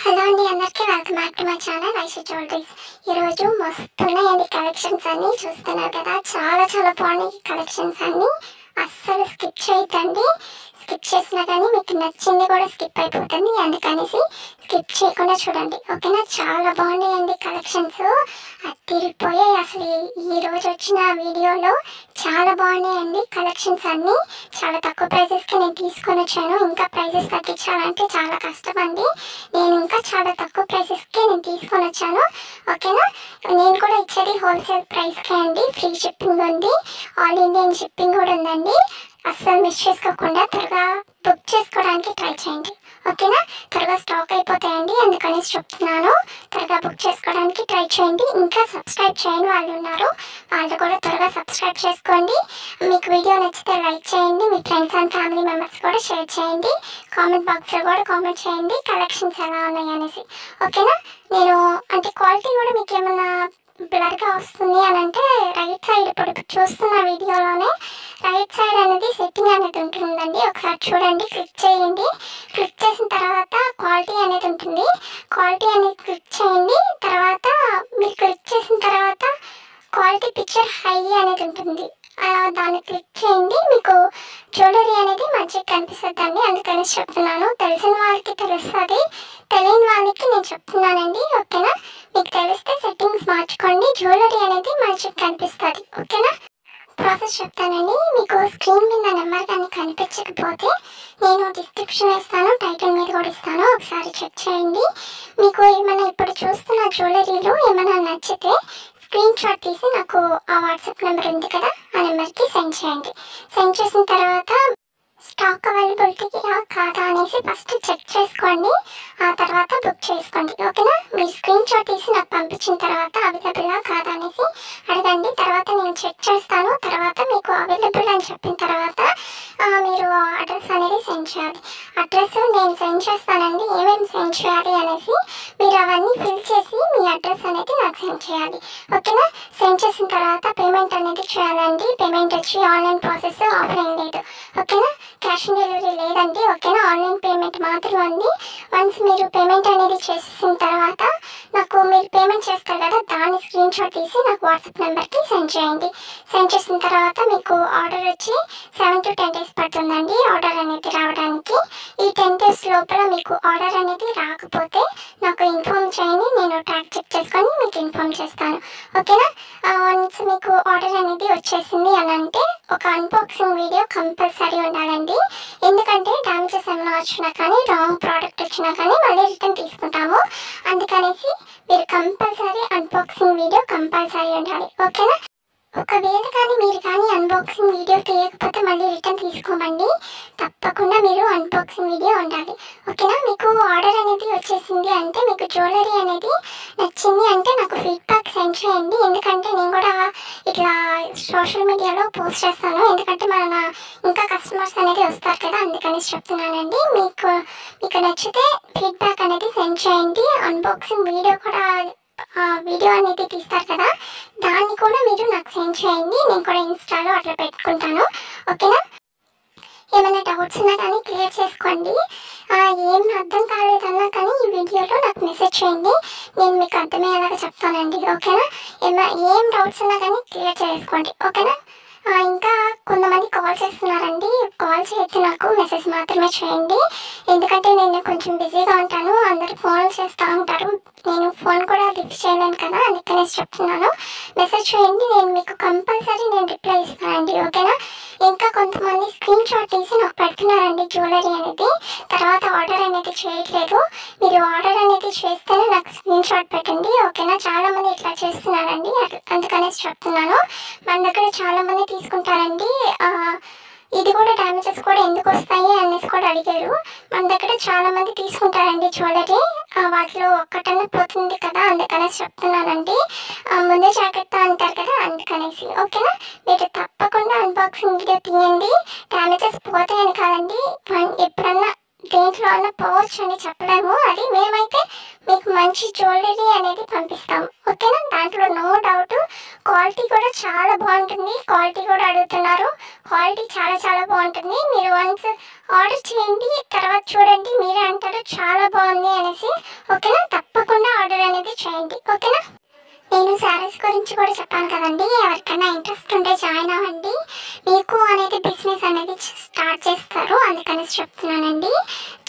Hello అండి, అందరికీ welcome back to my channel Aishu jewelleries. ఈరోజు మస్తున్నాయండి కలెక్షన్స్ అన్నీ చూస్తున్నారు కదా. చాలా చాలా బాగున్నాయి కలెక్షన్స్ అన్నీ. అస్సలు స్కిప్ చేయొద్దండి. స్కిప్ చేసినా కానీ మీకు నచ్చింది కూడా స్కిప్ అయిపోతుంది. అందుకనేసి స్కిప్ చేయకుండా చూడండి, ఓకేనా. చాలా బాగున్నాయండి కలెక్షన్స్, అదిరిపోయాయి అసలు. ఈ రోజు వచ్చిన వీడియోలో చాలా బాగున్నాయండి కలెక్షన్స్ అన్నీ. చాలా తక్కువ ప్రైజెస్కి నేను తీసుకొని వచ్చాను. ఇంకా ప్రైజెస్ తగ్గించాలంటే చాలా కష్టం అండి. నేను ఇంకా చాలా తక్కువ ప్రైసెస్కి నేను తీసుకొని వచ్చాను, ఓకేనా. నేను కూడా ఇచ్చేది హోల్సేల్ ప్రైస్కే అండి. ఫ్రీ షిప్పింగ్ ఉంది, ఆల్ ఇండియన్ షిప్పింగ్ కూడా ఉందండి. అస్సలు మిస్ చేసుకోకుండా త్వరగా బుక్ చేసుకోవడానికి ట్రై చేయండి, ఓకేనా. త్వరగా స్టాక్ అయిపోతాయండి, అందుకనేసి చెప్తున్నాను. త్వరగా బుక్ చేసుకోవడానికి ట్రై చేయండి. ఇంకా సబ్స్క్రైబ్ చేయని వాళ్ళు ఉన్నారు, వాళ్ళు కూడా త్వరగా సబ్స్క్రైబ్ చేసుకోండి. మీకు వీడియో నచ్చితే లైక్ చేయండి, మీ ఫ్రెండ్స్ అండ్ ఫ్యామిలీ మెంబర్స్ కూడా షేర్ చేయండి. కామెంట్ బాక్స్లో కూడా కామెంట్ చేయండి కలెక్షన్స్ ఎలా ఉన్నాయి అనేసి, ఓకేనా. నేను అంటే క్వాలిటీ కూడా మీకు ఏమన్నా బ్లర్గా వస్తుంది అని అంటే రైట్ సైడ్ ఇప్పుడు చూస్తున్న వీడియోలోనే రైట్ సైడ్ అనేది సెట్టింగ్ అనేది ఉంటుందండి. ఒకసారి చూడండి, క్లిక్ చేయండి. క్లిక్ చేసిన తర్వాత క్వాలిటీ అనేది ఉంటుంది. క్వాలిటీ అనేది క్లిక్ చేయండి. తర్వాత మీరు క్లిక్ చేసిన తర్వాత క్వాలిటీ పిక్చర్ హై అనేది ఉంటుంది, దాన్ని క్లిక్ చేయండి. మీకు జ్యువెలరీ అనేది మంచిగా కనిపిస్తుందండి, అందుకని చెప్తున్నాను. తెలిసిన వాళ్ళకి తెలుస్తుంది, తెలియని వాళ్ళకి నేను చెప్తున్నానండి, ఓకేనా. మీకు తెలిస్తే సెట్టింగ్స్ మార్చుకోండి, జ్యువెలరీ అనేది మంచిగా కనిపిస్తుంది, ఓకేనా. ప్రాసెస్ చెప్తానండి. మీకు స్క్రీన్ మీద నెంబర్ కానీ కనిపించకపోతే నేను డిస్క్రిప్షన్ ఇస్తాను, టైటిల్ మీద కూడా ఇస్తాను, ఒకసారి చెక్ చేయండి. మీకు ఏమైనా ఇప్పుడు చూస్తున్న జ్యువెలరీలో ఏమైనా నచ్చితే స్క్రీన్ షాట్ తీసి నాకు ఆ వాట్సాప్ నెంబర్ ఉంది కదా, ఆ నెంబర్కి సెండ్ చేయండి. సెండ్ చేసిన తర్వాత స్టాక్ అవైలబిలిటీ కాదా అనేసి ఫస్ట్ చెక్ చేసుకోండి, ఆ తర్వాత బుక్ చేసుకోండి, ఓకేనా. మీరు స్క్రీన్ షాట్ తీసి నాకు పంపించిన తర్వాత అవైలబుల్గా కాదా అనేసి అడగండి. తర్వాత నేను చెక్ చేస్తాను. తర్వాత మీకు అవైలబుల్ అని చెప్పిన తర్వాత మీరు అడ్రస్ అనేది సెండ్ చేయాలి. అడ్రస్ నేను సెండ్ చేస్తానండి, ఏమేమి సెండ్ చేయాలి అనేసి మీరు అవన్నీ ఫిల్ చేసి మీ అడ్రస్ అనేది నాకు సెండ్ చేయాలి, ఓకేనా. సెండ్ చేసిన తర్వాత పేమెంట్ అనేది చేయాలండి. పేమెంట్ వచ్చి ఆన్లైన్ ప్రాసెస్, ఆఫ్లైన్ లేదు, ఓకేనా. క్యాష్ ఆన్ డెలివరీ లేదండి, ఓకేనా. ఆన్లైన్ పేమెంట్ మాత్రమే ఉంది. వన్స్ మీరు పేమెంట్ అనేది చేసిన తర్వాత నాకు మీరు పేమెంట్ చేస్తారు కదా, దాన్ని స్క్రీన్ షాట్ తీసి నాకు వాట్సాప్ నెంబర్కి సెండ్ చేయండి. సెండ్ చేసిన తర్వాత మీకు ఆర్డర్ వచ్చి 7 to 10 days పడుతుందండి ఆర్డర్ అనేది రావడానికి. ఈ 10 days లోపల మీకు ఆర్డర్ అనేది రాకపోతే నాకు ఇన్ఫామ్ చేయండి, నేను ట్రాక్ చెక్ చేసుకొని మీకు ఇన్ఫామ్ చేస్తాను, ఓకేనా. వన్స్ మీకు ఆర్డర్ అనేది వచ్చేసింది అని అంటే ఒక అన్బాక్సింగ్ వీడియో కంపల్సరీ ఉండాలండి. ఎందుకంటే డ్యామేజెస్ ఏమైనా వచ్చినా కానీ, రాంగ్ ప్రోడక్ట్ వచ్చినా కానీ మళ్ళీ రిటర్న్ తీసుకుంటాము. అందుకనేసి మీరు కంపల్సరీ అన్బాక్సింగ్ వీడియో కంపల్సరీ ఉండాలి, ఓకేనా. ఒకవేళ కానీ మీరు కానీ అన్బాక్సింగ్ వీడియో తీయకపోతే మళ్ళీ రిటర్న్ తీసుకోమండి. తప్పకుండా మీరు అన్బాక్సింగ్ వీడియో ఉండాలి, ఓకేనా. మీకు ఆర్డర్ అనేది వచ్చేసింది అంటే, మీకు జ్యువెలరీ అనేది నచ్చింది అంటే నాకు ఫీడ్బ్యాక్ సెండ్ చేయండి. ఎందుకంటే నేను కూడా ఇట్లా సోషల్ మీడియాలో పోస్ట్ చేస్తాను, ఎందుకంటే మన ఇంకా కస్టమర్స్ అనేది వస్తారు కదా, అందుకని చెప్తున్నానండి. మీకు నచ్చితే ఫీడ్బ్యాక్ అనేది సెండ్ చేయండి. అన్బాక్సింగ్ వీడియో కూడా వీడియో అనేది తీస్తారు కదా, దాన్ని కూడా మీరు నాకు సెండ్ చేయండి. నేను కూడా ఇన్స్టాలో అట్లా పెట్టుకుంటాను, ఓకేనా. ఏమైనా డౌట్స్ ఉన్నా కానీ క్లియర్ చేసుకోండి. ఏం అర్థం కాలేదన్నా కానీ ఈ వీడియోలో నాకు మెసేజ్ చేయండి, నేను మీకు అర్థమయ్యేలాగా చెప్తానండి, ఓకేనా. ఏం డౌట్స్ ఉన్నా కానీ క్లియర్ చేసుకోండి, ఓకేనా. ఇంకా కొంతమంది కాల్ చేస్తున్నారండి, కాల్ చేయొద్దు, నాకు మెసేజ్ మాత్రమే చేయండి. ఎందుకంటే నేను కొంచెం బిజీగా ఉంటాను, అందరు ఫోన్ చేస్తూ ఉంటారు, నేను ఫోన్ కూడా లిఫ్ట్ చేయలేను కదా, అందుకనే చెప్తున్నాను. మెసేజ్ చేయండి, నేను మీకు కంపల్సరీ నేను రిప్లై ఇస్తానండి, ఓకేనా. ఇంకా కొంతమంది స్క్రీన్ షాట్ తీసి నాకు పెడుతున్నారండి జ్యువెలరీ అనేది, తర్వాత ఆర్డర్ అనేది చేయట్లేదు. మీరు ఆర్డర్ అనేది చేస్తేనే నాకు స్క్రీన్ షాట్ పెట్టండి, ఓకేనా. చాలామంది ఇట్లా చేస్తున్నారండి, అందుకనేసి చెప్తున్నాను. మన దగ్గర చాలామంది తీసుకుంటారండి. ఇది కూడా డ్యామేజెస్ కూడా ఎందుకు వస్తాయి అనేసి కూడా అడిగారు. మన దగ్గర చాలా మంది తీసుకుంటారండి జ్యువెలరీ, వాటిలో ఒక్కటన్నా పోతుంది కదా, అందుకనేసి చెప్తున్నానండి. ముందే జాగ్రత్త అంటారు కదా, అందుకనేసి, ఓకేనా. మీరు తప్పకుండా అన్బాక్సింగ్ వీడియో తీయండి. డ్యామేజెస్ పోతాయని కాదండి, ఎప్పుడన్నా దేంట్లో అన్నా పోవచ్చు అని చెప్పలేము. అది మేమైతే మీకు మంచి జ్యువెలరీ అనేది పంపిస్తాం. ఓకేనా? దాంట్లో నో డౌట్. క్వాలిటీ కూడా చాలా బాగుంటుంది. క్వాలిటీ కూడా అడుగుతున్నారు. క్వాలిటీ చాలా చాలా బాగుంటుంది. మీరు వన్స్ ఆర్డర్ చేయండి, తర్వాత చూడండి, మీరే అంటారు చాలా బాగుంది అనేసి. ఓకేనా? తప్పకుండా ఆర్డర్ అనేది చేయండి. ఓకేనా? నేను శారీస్ గురించి కూడా చెప్పాను కదండి. ఎవరికైనా ఇంట్రెస్ట్ ఉంటే జాయిన్ అవ్వండి. మీకు అనేది బిజినెస్ అనేది స్టార్ట్ చేస్తారు, అందుకనేసి చెప్తున్నానండి.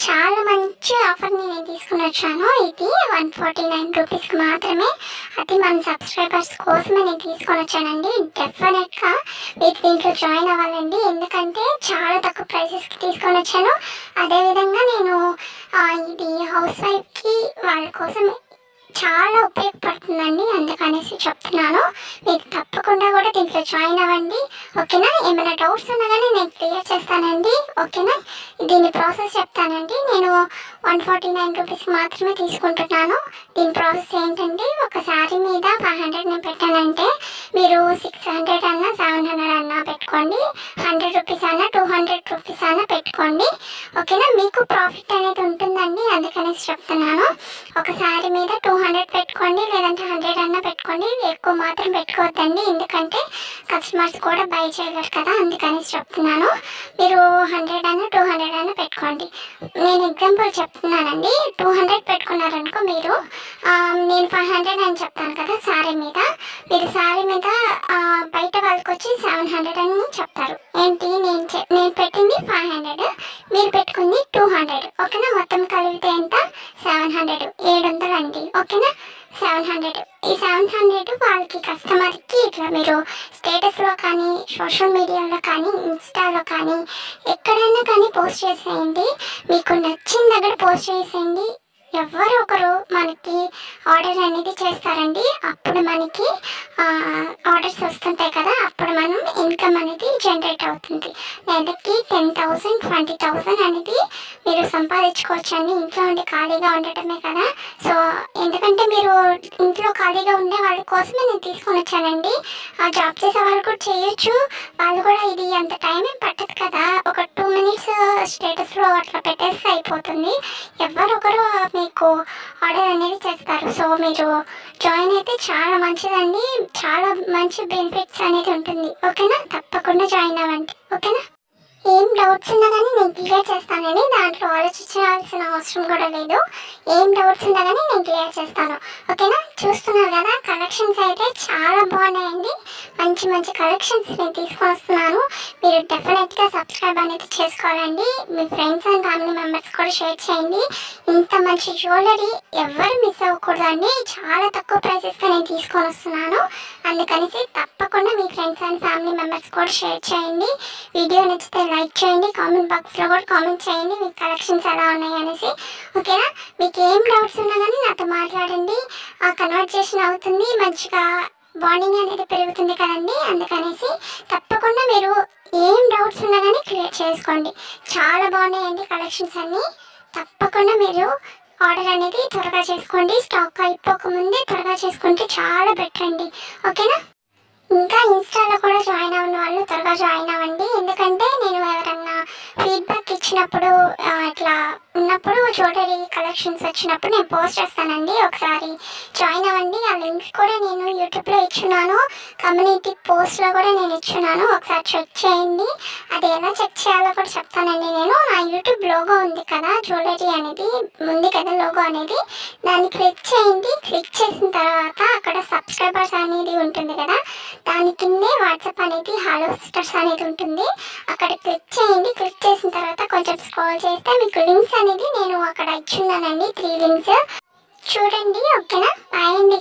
చాలా మంచి ఆఫర్ని నేను తీసుకుని వచ్చాను. ఇది 149 రూపీస్కి మాత్రమే. అది మన సబ్స్క్రైబర్స్ కోసమే నేను తీసుకొని వచ్చానండి. డెఫినెట్గా మీరు దీంట్లో జాయిన్ అవ్వాలండి, ఎందుకంటే చాలా తక్కువ ప్రైసెస్కి తీసుకొని వచ్చాను. అదేవిధంగా నేను ఇది హౌస్ వైఫ్కి వాళ్ళ కోసం చాలా ఉపయోగపడుతుందండి, అందుకనేసి చెప్తున్నాను. మీరు తప్పకుండా కూడా దీంట్లో జాయిన్ అవ్వండి. ఓకేనా? ఏమైనా డౌట్స్ ఉన్నా కానీ నేను క్లియర్ చేస్తానండి. ఓకేనా? దీని ప్రాసెస్ చెప్తానండి. నేను 149 రూపీస్ మాత్రమే తీసుకుంటున్నాను. దీని ప్రాసెస్ ఏంటంటే, ఒక శారీ మీద 500 నేను పెట్టానంటే మీరు 600 అన్నా 700 అన్నా పెట్టుకోండి. 100 రూపీస్ అన్నా 200 రూపీస్ అన్నా పెట్టుకోండి. ఓకేనా? మీకు ప్రాఫిట్ అనేది ఉంటుందండి, అందుకనేసి చెప్తున్నాను. ఒక శారీ మీద 200 పెట్టుకోండి, లేదంటే 100 అన్నా పెట్టుకోండి. ఎక్కువ మాత్రం పెట్టుకోవద్దండి, ఎందుకంటే కస్టమర్స్ కూడా బై చేయలేరు కదా, అందుకనేసి చెప్తున్నాను. మీరు 100 అన్నా 200 అన్నా పెట్టుకోండి. నేను ఎగ్జాంపుల్ చెప్తున్నానండి. 200 పెట్టుకున్నారనుకో మీరు, నేను 500 అని చెప్తాను కదా శారీ మీద. మీరు శారీ మీద బయట వాళ్ళకి వచ్చి 700 అని చెప్తారు. ఏంటి, నేను పెట్టింది 500, మీరు పెట్టుకుంది 200. ఓకేనా? మొత్తం కలిపితే ఎంత? 700, 700 అండి. ఓకేనా? 700. ఈ 700 వాళ్ళకి కస్టమర్కి ఇట్లా మీరు స్టేటస్లో కానీ, సోషల్ మీడియాలో కానీ, ఇన్స్టాలో కానీ, ఎక్కడైనా కానీ పోస్ట్ చేసేయండి. మీకు నచ్చిన దగ్గర పోస్ట్ చేసేయండి. ఎవరో ఒకరు మనకి ఆర్డర్ అనేది చేస్తారండి. అప్పుడు మనకి ఆర్డర్స్ వస్తుంటాయి కదా, అప్పుడు మనం ఇన్కమ్ అనేది జనరేట్ అవుతుంది. నెలకి 10,000, 20,000 అనేది మీరు సంపాదించుకోవచ్చండి. ఇంట్లో ఉండి ఖాళీగా ఉండటమే కదా. సో ఎందుకంటే మీరు ఇంట్లో ఖాళీగా ఉండే వాళ్ళ కోసమే నేను తీసుకొని వచ్చానండి. జాబ్ చేసే వాళ్ళు కూడా చేయొచ్చు. వాళ్ళు కూడా ఇది అంత టైం ఏం పట్టదు కదా, ఒక 2 మినిట్స్ స్టేటస్లో అట్లా పెట్టేస్తే అయిపోతుంది. ఎవరొకరు మీకు ఆర్డర్ అనేది చేస్తారు. సో మీరు జాయిన్ అయితే చాలా మంచిదండి, చాలా మంచి బెనిఫిట్స్ అనేది ఉంటుంది. ఓకేనా? తప్పకుండా జాయిన్ అవ్వండి. ఓకేనా? ఏం డౌట్స్ ఉన్నా కానీ నేను క్లియర్ చేస్తానండి. దాంట్లో ఆలోచించాల్సిన అవసరం కూడా లేదు. ఏం డౌట్స్ ఉన్నా కానీ నేను క్లియర్ చేస్తాను. ఓకేనా? చూస్తున్నారు కదా, కలెక్షన్స్ అయితే చాలా బాగున్నాయండి. మంచి మంచి కలెక్షన్స్ నేను తీసుకొని వస్తున్నాను. మీరు డెఫినెట్గా సబ్స్క్రైబ్ అనేది చేసుకోవాలండి. మీ ఫ్రెండ్స్ అండ్ ఫ్యామిలీ మెంబర్స్ కూడా షేర్ చేయండి. ఇంత మంచి జ్యువెలరీ ఎవరు మిస్ అవ్వకూడదండి. చాలా తక్కువ ప్రైసెస్గా నేను తీసుకొని వస్తున్నాను, అందుకనేసి తప్పకుండా మీ ఫ్రెండ్స్ అండ్ ఫ్యామిలీ మెంబర్స్ కూడా షేర్ చేయండి. వీడియో నచ్చితే లైక్ చేయండి, కామెంట్ బాక్స్లో కూడా కామెంట్ చేయండి మీ కలెక్షన్స్ ఎలా ఉన్నాయి అనేసి. ఓకేనా? మీకు ఏం డౌట్స్ ఉన్నా కానీ నాతో మాట్లాడండి. కన్వర్జేషన్ అవుతుంది, మంచిగా బాండింగ్ అనేది పెరుగుతుంది కదండి, అందుకనేసి తప్పకుండా మీరు ఏం డౌట్స్ ఉన్నా కానీ క్లియర్ చేసుకోండి. చాలా బాగున్నాయండి కలెక్షన్స్ అన్నీ. తప్పకుండా మీరు ఆర్డర్ అనేది త్వరగా చేసుకోండి. స్టాక్ అయిపోకముందే త్వరగా చేసుకుంటే చాలా బెటర్ అండి. ఓకేనా? ఇంకా ఇన్స్టాలో కూడా జాయిన్ అవ్వని వాళ్ళు త్వరగా జాయిన్ అవ్వండి, ఎందుకంటే నేను ఎవరన్నా ఫీడ్బ్యాక్ ఇచ్చినప్పుడు ఇట్లా ఉన్నప్పుడు జ్యువెలరీ కలెక్షన్స్ వచ్చినప్పుడు నేను పోస్ట్ చేస్తానండి. ఒకసారి జాయిన్ అవ్వండి. ఆ లింక్స్ కూడా నేను యూట్యూబ్లో ఇచ్చున్నాను, కమ్యూనిటీ పోస్ట్లో కూడా నేను ఇచ్చున్నాను. ఒకసారి చెక్ చేయండి. అది ఎలా చెక్ చేయాలో కూడా చెప్తానండి. నేను నా యూట్యూబ్ లోగో ఉంది కదా, జ్యువెలరీ అనేది ఉంది కదా లోగో అనేది, దాన్ని క్లిక్ చేయండి. క్లిక్ చేసిన తర్వాత అక్కడ సబ్స్క్రైబర్స్ అనేది ఉంటుంది కదా, దాని కిందే వాట్సాప్ అనేది హలో సిస్టర్స్ అనేది ఉంటుంది. అక్కడ క్లిక్ చేయండి. క్లిక్ చేసిన తర్వాత కొంచెం స్క్రోల్ చేస్తే మీకు లింక్స్ అనేది నేను అక్కడ ఇచ్చున్నానండి, 3 లింక్స్ చూడండి. ఓకేనా? బాయ్ అండి.